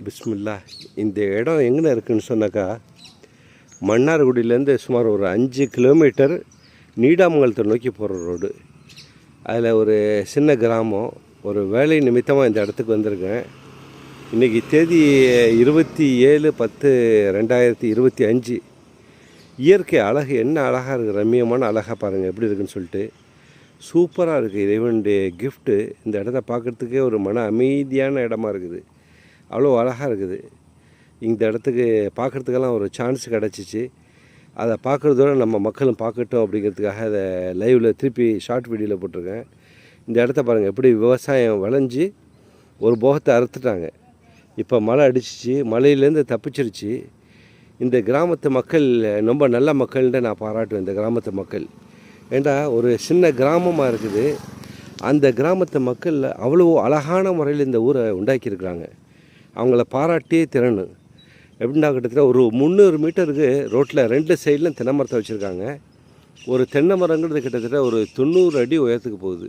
பிஸ்மில்லா. இந்த இடம் எங்கே இருக்குதுன்னு சொன்னாக்கா, மன்னார்குடியிலேருந்து சுமார் ஒரு 5 கிலோமீட்டர் நீடாமங்கலத்தை நோக்கி போகிற ரோடு. அதில் ஒரு சின்ன கிராமம். ஒரு வேலை நிமித்தமாக இந்த இடத்துக்கு வந்திருக்கேன். இன்றைக்கி தேதி 27/10/2025. இயற்கை அழகு என்ன அழகாக இருக்குது, ரம்மியமான அழகாக பாருங்கள் எப்படி இருக்குதுன்னு சொல்லிட்டு. சூப்பராக இருக்குது. இறைவனுடைய கிஃப்ட்டு. இந்த இடத்த பார்க்குறதுக்கே ஒரு மன அமைதியான இடமா இருக்குது. அவ்வளோ அழகாக இருக்குது. இந்த இடத்துக்கு பார்க்குறதுக்கெல்லாம் ஒரு சான்ஸ் கிடச்சிச்சு. அதை பார்க்குறதோட நம்ம மக்களும் பார்க்கட்டும் அப்படிங்கிறதுக்காக அதை லைவில் திருப்பி ஷார்ட் வீடியோவில் போட்டிருக்கேன். இந்த இடத்த பாருங்கள் எப்படி விவசாயம் விளைஞ்சி ஒரு போகத்தை அறுத்துட்டாங்க. இப்போ மழை அடிச்சிச்சு, மழையிலேருந்து தப்பிச்சிருச்சு. இந்த கிராமத்து மக்கள் ரொம்ப நல்ல மக்கள்ன்ட்டு நான் பாராட்டுவேன். இந்த கிராமத்து மக்கள் ஏண்டா ஒரு சின்ன கிராமமாக இருக்குது. அந்த கிராமத்து மக்கள் அவ்வளோ அழகான முறையில் இந்த ஊரை உண்டாக்கியிருக்கிறாங்க. அவங்கள பாராட்டியே திறனும். எப்படின்னா கிட்டத்தட்ட ஒரு 300 மீட்டருக்கு ரோட்டில் 2 சைட்லையும் தென்னை மரத்தை வச்சுருக்காங்க. ஒரு தென்னை மரங்கிறது கிட்டத்தட்ட ஒரு 90 அடி உயரத்துக்கு போகுது.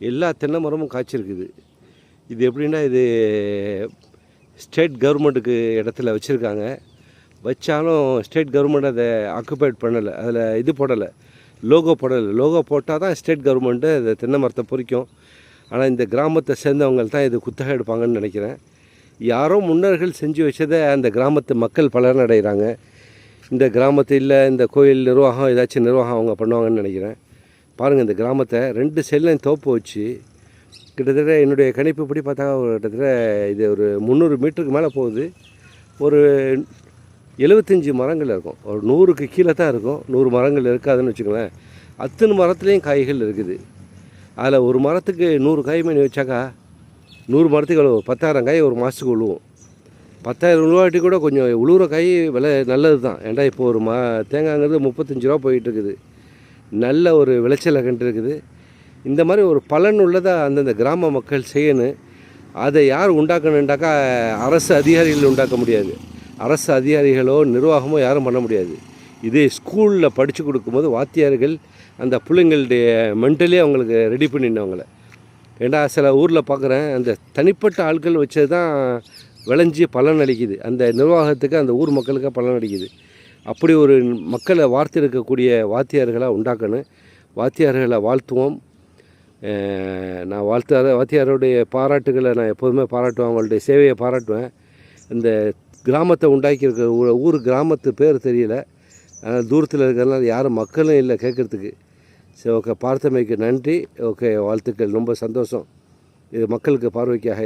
எல்லா தென்னை மரமும் காய்ச்சிருக்குது. இது எப்படின்னா இது ஸ்டேட் கவர்மெண்ட்டுக்கு இடத்துல வச்சுருக்காங்க. வச்சாலும் ஸ்டேட் கவர்மெண்ட் அதை ஆக்குபைட் பண்ணலை, அதில் இது போடலை, லோகோ போடலை. லோகோ போட்டால் தான் ஸ்டேட் கவர்மெண்ட்டு அதை தென்னை மரத்தை பொறிக்கும். ஆனால் இந்த கிராமத்தை சேர்ந்தவங்க தான் இது குத்தகை எடுப்பாங்கன்னு நினைக்கிறேன். யாரோ முன்னோர்கள் செஞ்சு வச்சதை அந்த கிராமத்து மக்கள் பலனடைகிறாங்க. இந்த கிராமத்தில் இந்த கோயில் நிர்வாகம் ஏதாச்சும் நிர்வாகம் அவங்க பண்ணுவாங்கன்னு நினைக்கிறேன். பாருங்கள், இந்த கிராமத்தை 2 சைட்லையும் தோப்பு வச்சு கிட்டத்தட்ட என்னுடைய கணிப்பு படி பார்த்தா கிட்டத்தட்ட இது ஒரு 300 மீட்டருக்கு மேலே போகுது. ஒரு 75 மரங்கள் இருக்கும். ஒரு 100க்கு கீழே தான் இருக்கும். 100 மரங்கள் இருக்காதுன்னு வச்சுக்கோங்களேன். அத்தனை மரத்துலேயும் காய்கள் இருக்குது. அதில் ஒரு மரத்துக்கு 100 காய் மணி வச்சாக்கா 100 மரத்துக்கு எவ்வளோ 10,000 காய் ஒரு மாதத்துக்கு உழுவும். 10,000 உழுவாட்டி கூட கொஞ்சம் உழுவுற காய் விலை நல்லது தான். ஏன்டா இப்போ ஒரு தேங்காய்ங்கிறது 35 ரூபா போயிட்டுருக்குது. நல்ல ஒரு விளைச்சலை கண்டு இருக்குது. இந்த மாதிரி ஒரு பலன் உள்ளதாக அந்தந்த கிராம மக்கள் செய்யணும். அதை யார் உண்டாக்கணுண்டாக்கா அரசு அதிகாரிகள் உண்டாக்க முடியாது. அரசு அதிகாரிகளோ நிர்வாகமோ யாரும் பண்ண முடியாது. இதே ஸ்கூலில் படித்து கொடுக்கும்போது வாத்தியார்கள் அந்த பிள்ளைங்களுடைய மென்டலி அவங்களுக்கு ரெடி பண்ணினவங்கள. ஏண்டா சில ஊரில் பார்க்குறேன், அந்த தனிப்பட்ட ஆட்கள் வச்சது தான் விளைஞ்சி பலன் அளிக்குது. அந்த நிர்வாகத்துக்கு அந்த ஊர் மக்களுக்கு பலன் அளிக்குது. அப்படி ஒரு மக்களை வார்த்திருக்கக்கூடிய வாத்தியார்களாக உண்டாக்கணும். வாத்தியார்களை வாழ்த்துவோம். நான் வாத்தியாருடைய பாராட்டுகளை நான் எப்போதுமே பாராட்டுவேன். அவங்களுடைய சேவையை பாராட்டுவேன். இந்த கிராமத்தை உண்டாக்கியிருக்க ஊர் கிராமத்து பேர் தெரியல, தூரத்தில் இருக்கிறதுனால யாரும் மக்களும் இல்லை கேட்குறதுக்கு. சரி, ஓகே, பார்த்தமைக்கு நன்றி. ஓகே, வாழ்த்துக்கள். ரொம்ப சந்தோஷம். இது மக்களுக்கு பார்வைக்காக